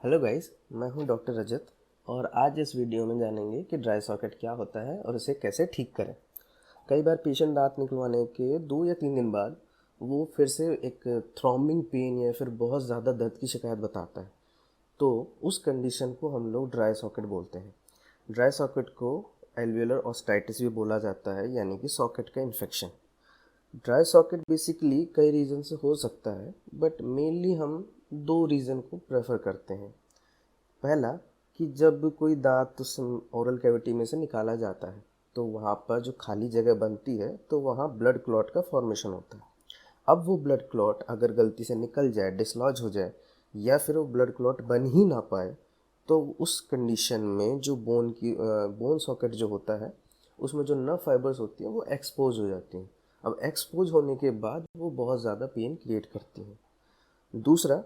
Hello guys, मैं हूं doctor रजत और आज इस वीडियो में जानेंगे कि ड्राई सॉकेट क्या होता है और इसे कैसे ठीक करें। कई बार पेशेंट दांत निकलवाने के 2 या 3 दिन बाद वो फिर से एक थ्रॉम्बिंग पेन या फिर बहुत ज़्यादा दर्द की शिकायत बताता है। तो उस कंडीशन को हम लोग ड्राई सॉकेट बोलते हैं। ड्राई सॉकेट को एल्वियोलर ऑस्टाइटिस भी बोला जाता है, यानी कि सॉकेट का इन्फेक्शन। ड्राई सॉकेट बेसिकली कई रीज़न से हो सकता है, बट मेनली हम 2 रीज़न को प्रेफर करते हैं। पहला, कि जब कोई दांत उस ओरल कैविटी में से निकाला जाता है तो वहाँ पर जो खाली जगह बनती है तो वहाँ ब्लड क्लॉट का फॉर्मेशन होता है। अब वो ब्लड क्लॉट अगर गलती से निकल जाए, डिसलॉज हो जाए, या फिर वो ब्लड क्लॉट बन ही ना पाए, तो उस कंडीशन में जो बोन सॉकेट जो होता है उसमें जो नर्व फाइबर्स होती हैं वो एक्सपोज हो जाती हैं। अब एक्सपोज होने के बाद वो बहुत ज़्यादा पेन क्रिएट करती हैं। दूसरा,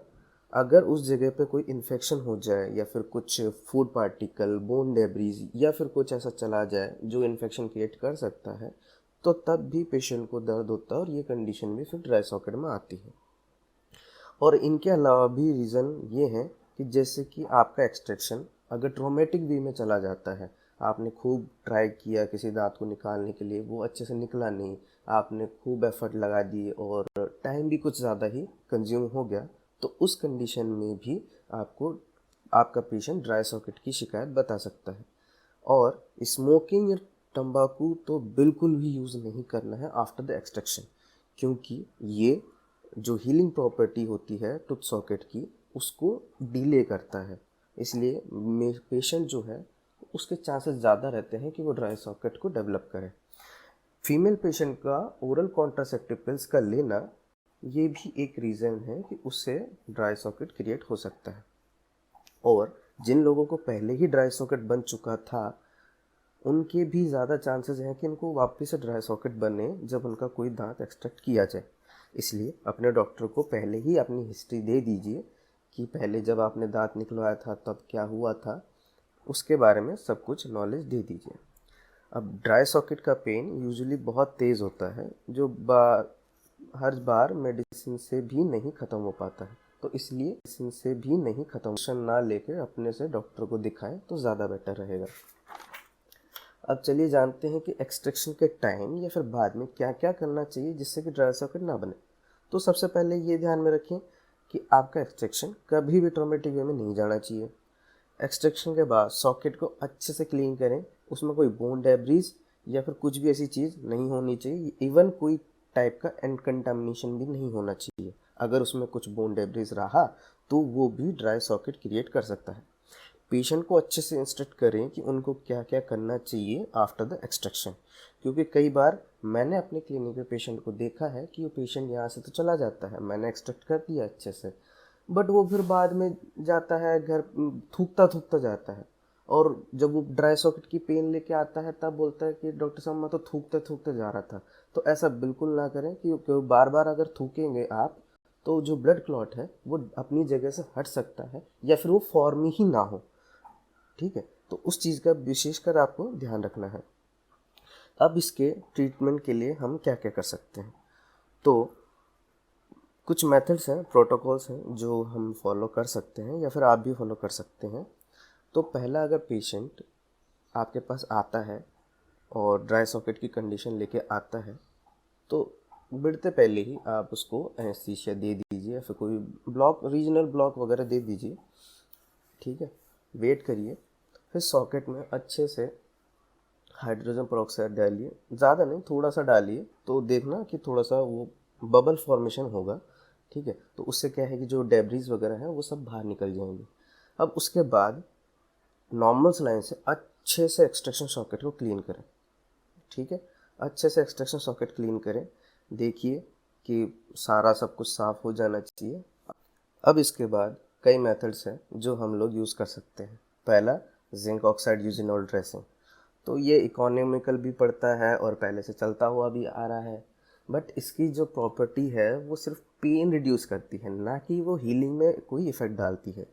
अगर उस जगह पे कोई इन्फेक्शन हो जाए या फिर कुछ फूड पार्टिकल, बोन डेब्रीज या फिर कुछ ऐसा चला जाए जो इन्फेक्शन क्रिएट कर सकता है, तो तब भी पेशेंट को दर्द होता है और ये कंडीशन भी फिर ड्राई सॉकेट में आती है। और इनके अलावा भी रीज़न ये है कि जैसे कि आपका एक्सट्रैक्शन अगर ट्रोमेटिक वे में चला जाता है, आपने खूब ट्राई किया किसी दांत को निकालने के लिए, वो अच्छे से निकला नहीं, आपने खूब एफर्ट लगा दिए और टाइम भी कुछ ज़्यादा ही कंज्यूम हो गया, तो उस कंडीशन में भी आपको आपका पेशेंट ड्राई सॉकेट की शिकायत बता सकता है। और स्मोकिंग या तंबाकू तो बिल्कुल भी यूज़ नहीं करना है आफ्टर द एक्सट्रैक्शन, क्योंकि ये जो हीलिंग प्रॉपर्टी होती है टूथ सॉकेट की उसको डिले करता है। इसलिए पेशेंट जो है उसके चांसेस ज़्यादा रहते हैं कि वो ड्राई सॉकेट को डेवलप करे। फीमेल पेशेंट का ओरल कॉन्ट्रासेप्टिव पिल्स का लेना ये भी एक रीज़न है कि उससे ड्राई सॉकेट क्रिएट हो सकता है। और जिन लोगों को पहले ही ड्राई सॉकेट बन चुका था उनके भी ज़्यादा चांसेस हैं कि उनको वापस से ड्राई सॉकेट बने जब उनका कोई दांत एक्सट्रैक्ट किया जाए। इसलिए अपने डॉक्टर को पहले ही अपनी हिस्ट्री दे दीजिए कि पहले जब आपने दांत निकलवाया था तब क्या हुआ था, उसके बारे में सब कुछ नॉलेज दे दीजिए। अब ड्राई सॉकेट का पेन यूजुअली बहुत तेज़ होता है, जो हर बार मेडिसिन से भी नहीं ख़त्म हो पाता है। तो इसलिए मेडिसिन से भी नहीं ख़त्म ना लेकर अपने से डॉक्टर को दिखाएं तो ज़्यादा बेटर रहेगा। अब चलिए जानते हैं कि एक्सट्रैक्शन के टाइम या फिर बाद में क्या क्या करना चाहिए जिससे कि ड्राई सॉकेट ना बने। तो सबसे पहले ये ध्यान में रखें कि आपका एक्सट्रैक्शन कभी भी ट्रॉमेटिक वे में नहीं जाना चाहिए। एक्सट्रैक्शन के बाद सॉकेट को अच्छे से क्लीन करें, उसमें कोई बोन डेब्रीज या फिर कुछ भी ऐसी चीज़ नहीं होनी चाहिए। इवन कोई टाइप का कंटामिनेशन भी नहीं होना चाहिए। अगर उसमें कुछ बोन डेब्रीज रहा तो वो भी ड्राई सॉकेट क्रिएट कर सकता है। पेशेंट को अच्छे से इंस्ट्रक्ट करें कि उनको क्या क्या करना चाहिए आफ्टर द एक्सट्रैक्शन, क्योंकि कई बार मैंने अपने क्लिनिक पे पेशेंट को देखा है कि वो पेशेंट यहाँ से तो चला जाता है, मैंने एक्सट्रैक्ट कर दिया अच्छे से, बट वो फिर बाद में जाता है घर, थूकता थूकता जाता है, और जब वो ड्राई सॉकेट की पेन लेके आता है तब बोलता है कि डॉक्टर साहब मैं तो थूकते थूकते जा रहा था। तो ऐसा बिल्कुल ना करें, क्योंकि बार बार अगर थूकेंगे आप तो जो ब्लड क्लॉट है वो अपनी जगह से हट सकता है या फिर वो फॉर्म ही ना हो। ठीक है, तो उस चीज़ का विशेषकर आपको ध्यान रखना है। अब इसके ट्रीटमेंट के लिए हम क्या क्या कर सकते हैं, तो कुछ मेथड्स हैं, प्रोटोकॉल्स हैं जो हम फॉलो कर सकते हैं या फिर आप भी फॉलो कर सकते हैं। तो पहला, अगर पेशेंट आपके पास आता है और ड्राई सॉकेट की कंडीशन लेके आता है तो बढ़ते पहले ही आप उसको एनेस्थीसिया दे दीजिए या फिर कोई ब्लॉक, रीजनल ब्लॉक वगैरह दे दीजिए। ठीक है, वेट करिए, फिर सॉकेट में अच्छे से हाइड्रोजन पेरोक्साइड डालिए, ज़्यादा नहीं थोड़ा सा डालिए, तो देखना कि थोड़ा सा वो बबल फॉर्मेशन होगा। ठीक है, तो उससे क्या है कि जो डेब्रीज वगैरह हैं वो सब बाहर निकल जाएंगे। अब उसके बाद नॉर्मल सलाइन से अच्छे से एक्सट्रैक्शन सॉकेट को क्लीन करें। ठीक है, अच्छे से एक्सट्रैक्शन सॉकेट क्लीन करें, देखिए कि सारा सब कुछ साफ़ हो जाना चाहिए। अब इसके बाद कई मेथड्स हैं जो हम लोग यूज़ कर सकते हैं। पहला, जिंक ऑक्साइड यूजिनॉल ड्रेसिंग। तो ये इकोनॉमिकल भी पड़ता है और पहले से चलता हुआ भी आ रहा है, बट इसकी जो प्रॉपर्टी है वो सिर्फ पेन रिड्यूस करती है, ना कि वो हीलिंग में कोई इफ़ेक्ट डालती है।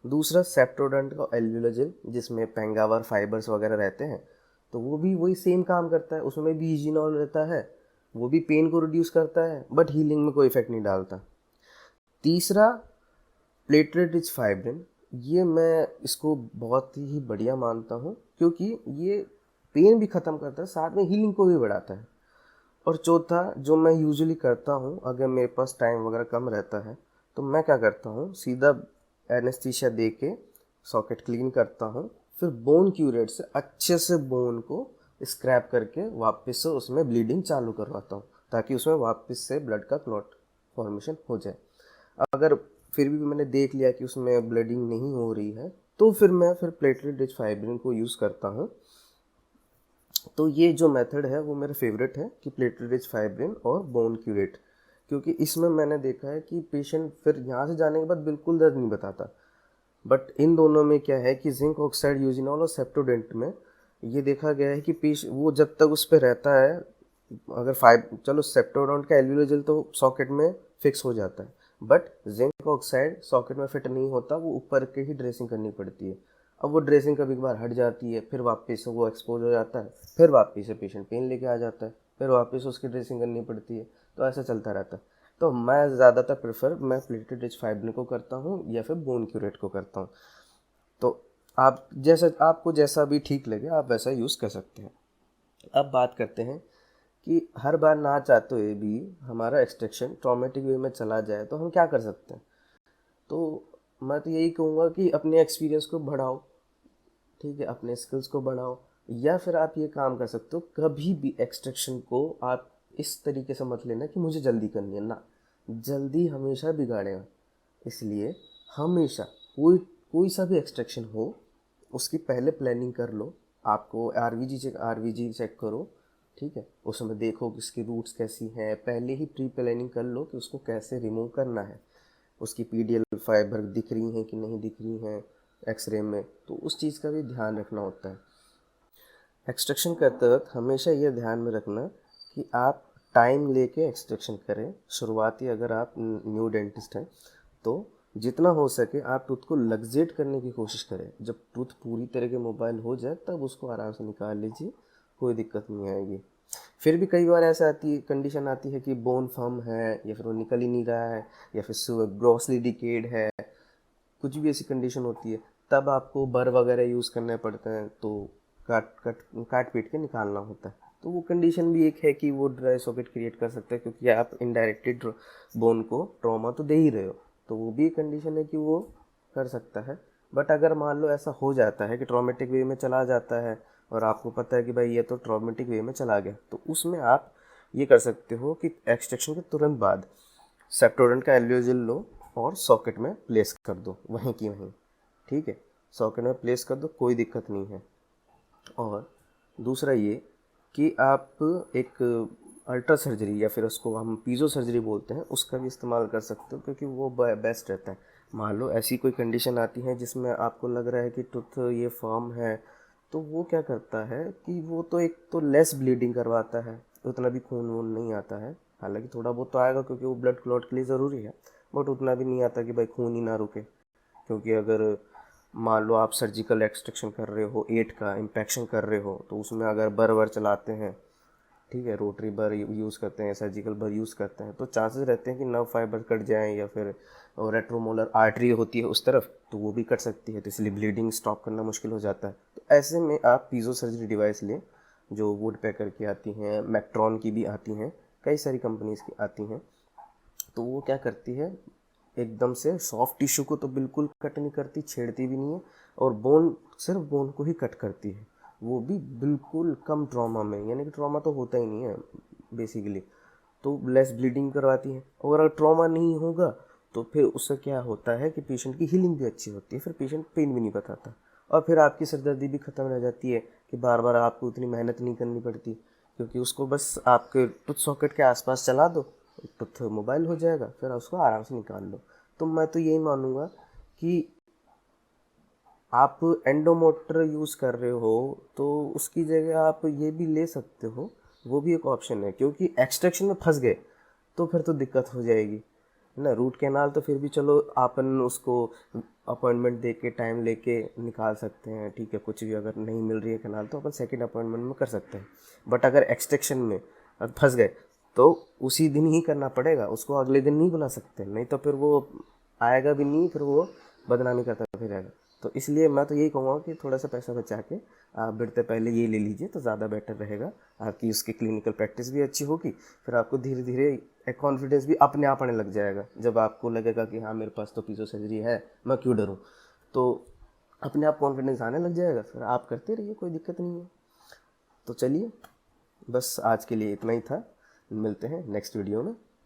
दूसरा, सेप्टोडेंट का एल्वुलोजेल जिसमें पेंगावर फाइबर्स वगैरह रहते हैं, तो वो भी वही सेम काम करता है, उसमें भी यूजिनॉल रहता है, वो भी पेन को रिड्यूस करता है बट हीलिंग में कोई इफ़ेक्ट नहीं डालता। तीसरा, प्लेटलेट रिच फाइब्रिन, ये मैं इसको बहुत ही बढ़िया मानता हूँ, क्योंकि ये पेन भी ख़त्म करता है, साथ में हीलिंग को भी बढ़ाता है। और चौथा जो मैं यूजुअली करता हूँ, अगर मेरे पास टाइम वगैरह कम रहता है तो मैं क्या करता हूँ, सीधा एनेस्थीसिया दे के सॉकेट क्लीन करता हूँ, फिर बोन क्यूरेट से अच्छे से बोन को स्क्रैप करके वापस से उसमें ब्लीडिंग चालू करवाता हूँ, ताकि उसमें वापस से ब्लड का क्लॉट फॉर्मेशन हो जाए। अगर फिर भी मैंने देख लिया कि उसमें ब्लीडिंग नहीं हो रही है, तो फिर मैं प्लेटलेट रिच फाइब्रिन को यूज़ करता हूँ। तो ये जो मेथड है वो मेरा फेवरेट है, कि प्लेटलेट रिच फाइब्रिन और बोन क्यूरेट, क्योंकि इसमें मैंने देखा है कि पेशेंट फिर यहाँ से जाने के बाद बिल्कुल दर्द नहीं बताता। बट इन दोनों में क्या है कि जिंक ऑक्साइड यूजिनॉल और सेप्टोडेंट में ये देखा गया है कि वो जब तक उस पर रहता है, अगर चलो सेप्टोडेंट का एल्वियोलर जेल तो सॉकेट में फिक्स हो जाता है, बट जिंक ऑक्साइड सॉकेट में फिट नहीं होता, वो ऊपर के ही ड्रेसिंग करनी पड़ती है। अब वो ड्रेसिंग कभी कभार हट जाती है, फिर वापस से वो एक्सपोज हो जाता है, फिर वापस से पेशेंट पेन लेके आ जाता है, फिर वापस उसकी ड्रेसिंग करनी पड़ती है, तो ऐसा चलता रहता है। तो मैं ज़्यादातर प्रेफर मैं प्लेटेड रिच फाइब्रिन को करता हूँ या फिर बोन क्यूरेट को करता हूँ। तो आपको जैसा भी ठीक लगे आप वैसा यूज़ कर सकते हैं। अब बात करते हैं कि हर बार ना चाहते हुए भी हमारा एक्सट्रैक्शन ट्रॉमेटिक वे में चला जाए तो हम क्या कर सकते हैं। तो मैं तो यही कहूँगा कि अपने एक्सपीरियंस को बढ़ाओ, ठीक है, अपने स्किल्स को बढ़ाओ, या फिर आप ये काम कर सकते हो, कभी भी एक्सट्रैक्शन को आप इस तरीके से मत लेना कि मुझे जल्दी करनी है ना। जल्दी हमेशा बिगाड़ेगा, इसलिए हमेशा कोई कोई सा भी एक्सट्रैक्शन हो उसकी पहले प्लानिंग कर लो। आपको आरवीजी चेक करो, ठीक है, उसमें देखो कि इसकी रूट्स कैसी हैं, पहले ही प्री प्लानिंग कर लो कि उसको कैसे रिमूव करना है, उसकी पीडीएल फाइबर दिख रही हैं कि नहीं दिख रही हैं एक्सरे में, तो उस चीज़ का भी ध्यान रखना होता है। एक्सट्रैक्शन करते वक्त हमेशा ये ध्यान में रखना कि आप टाइम लेके एक्सट्रैक्शन करें। शुरुआती अगर आप न्यू डेंटिस्ट हैं तो जितना हो सके आप टूथ को लग्जेट करने की कोशिश करें। जब टूथ पूरी तरह के मोबाइल हो जाए तब उसको आराम से निकाल लीजिए, कोई दिक्कत नहीं आएगी। फिर भी कई बार ऐसा कंडीशन आती है कि बोन फर्म है या फिर वो निकल ही नहीं रहा है या फिर ग्रॉसली डिकेड है, कुछ भी ऐसी कंडीशन होती है, तब आपको बर वगैरह यूज़ करने पड़ते हैं, तो काट काट काट पीट के निकालना होता है। तो वो कंडीशन भी एक है कि वो ड्राई सॉकेट क्रिएट कर सकता है, क्योंकि आप इनडायरेक्टली बोन को ट्रॉमा तो दे ही रहे हो, तो वो भी एक कंडीशन है कि वो कर सकता है। बट अगर मान लो ऐसा हो जाता है कि ट्रॉमेटिक वे में चला जाता है और आपको पता है कि भाई ये तो ट्रॉमेटिक वे में चला गया, तो उसमें आप ये कर सकते हो कि एक्सट्रैक्शन के तुरंत बाद सेप्टोडेंट का एल्वियोजेल लो और सॉकेट में प्लेस कर दो वहीं की वहीं, ठीक है, सॉकेट में प्लेस कर दो, कोई दिक्कत नहीं है। और दूसरा ये कि आप एक अल्ट्रा सर्जरी या फिर उसको हम पीजो सर्जरी बोलते हैं, उसका भी इस्तेमाल कर सकते हो, क्योंकि वो बेस्ट रहता है। मान लो ऐसी कोई कंडीशन आती है जिसमें आपको लग रहा है कि टूथ ये फॉर्म है, तो वो क्या करता है कि वो तो एक तो लेस ब्लीडिंग करवाता है, उतना भी खून वून नहीं आता है, हालांकि थोड़ा बहुत तो आएगा क्योंकि वो ब्लड क्लॉट के लिए ज़रूरी है, बट उतना भी नहीं आता कि भाई खून ही ना रुके। क्योंकि अगर मान लो आप सर्जिकल एक्सट्रैक्शन कर रहे हो, एट का इम्पैक्शन कर रहे हो, तो उसमें अगर बर वर चलाते हैं, ठीक है, रोटरी बर यूज़ करते हैं, सर्जिकल बर यूज़ करते हैं, तो चांसेस रहते हैं कि नर्व फाइबर कट जाएं या फिर रेट्रोमोलर आर्टरी होती है उस तरफ, तो वो भी कट सकती है, तो इसलिए ब्लीडिंग स्टॉप करना मुश्किल हो जाता है। तो ऐसे में आप पीजो सर्जरी डिवाइस लें, जो वुड पैकर की आती हैं, मैक्ट्रॉन की भी आती हैं, कई सारी कंपनीज़ की आती हैं। तो वो क्या करती है, एकदम से सॉफ्ट टिश्यू को तो बिल्कुल कट नहीं करती, छेड़ती भी नहीं है, और सिर्फ बोन को ही कट करती है, वो भी बिल्कुल कम ट्रॉमा में, यानी कि ट्रॉमा तो होता ही नहीं है बेसिकली, तो लेस ब्लीडिंग करवाती है। और अगर ट्रॉमा नहीं होगा तो फिर उससे क्या होता है कि पेशेंट की हीलिंग भी अच्छी होती है, फिर पेशेंट पेन भी नहीं बताता, और फिर आपकी सरदर्दी भी ख़त्म रह जाती है कि बार बार आपको इतनी मेहनत नहीं करनी पड़ती, क्योंकि उसको बस आपके टूथ सॉकेट के आसपास चला दो, टूथ मोबाइल हो जाएगा, फिर उसको आराम से निकाल लो। तो मैं तो यही मानूंगा कि आप एंडोमोटर यूज़ कर रहे हो तो उसकी जगह आप ये भी ले सकते हो, वो भी एक ऑप्शन है, क्योंकि एक्सट्रैक्शन में फंस गए तो फिर तो दिक्कत हो जाएगी, है ना। रूट कैनाल तो फिर भी चलो अपन उसको अपॉइंटमेंट दे के टाइम लेके निकाल सकते हैं, ठीक है, कुछ भी अगर नहीं मिल रही है कैनाल तो अपन सेकंड अपॉइंटमेंट में कर सकते हैं। बट अगर एक्सट्रैक्शन में फंस गए तो उसी दिन ही करना पड़ेगा, उसको अगले दिन नहीं बुला सकते, नहीं तो फिर वो आएगा भी नहीं, फिर वो बदनामी करता फिरेगा। तो इसलिए मैं तो यही कहूँगा कि थोड़ा सा पैसा बचा के आप बढ़ते पहले ये ले लीजिए तो ज़्यादा बेटर रहेगा। आपकी उसकी क्लिनिकल प्रैक्टिस भी अच्छी होगी, फिर आपको धीरे धीरे एक कॉन्फिडेंस भी अपने आप आने लग जाएगा। जब आपको लगेगा कि हाँ मेरे पास तो पीजो सर्जरी है, मैं क्यों डरूँ, तो अपने आप कॉन्फिडेंस आने लग जाएगा, फिर आप करते रहिए, कोई दिक्कत नहीं है। तो चलिए, बस आज के लिए इतना ही था। मिलते हैं नेक्स्ट वीडियो में।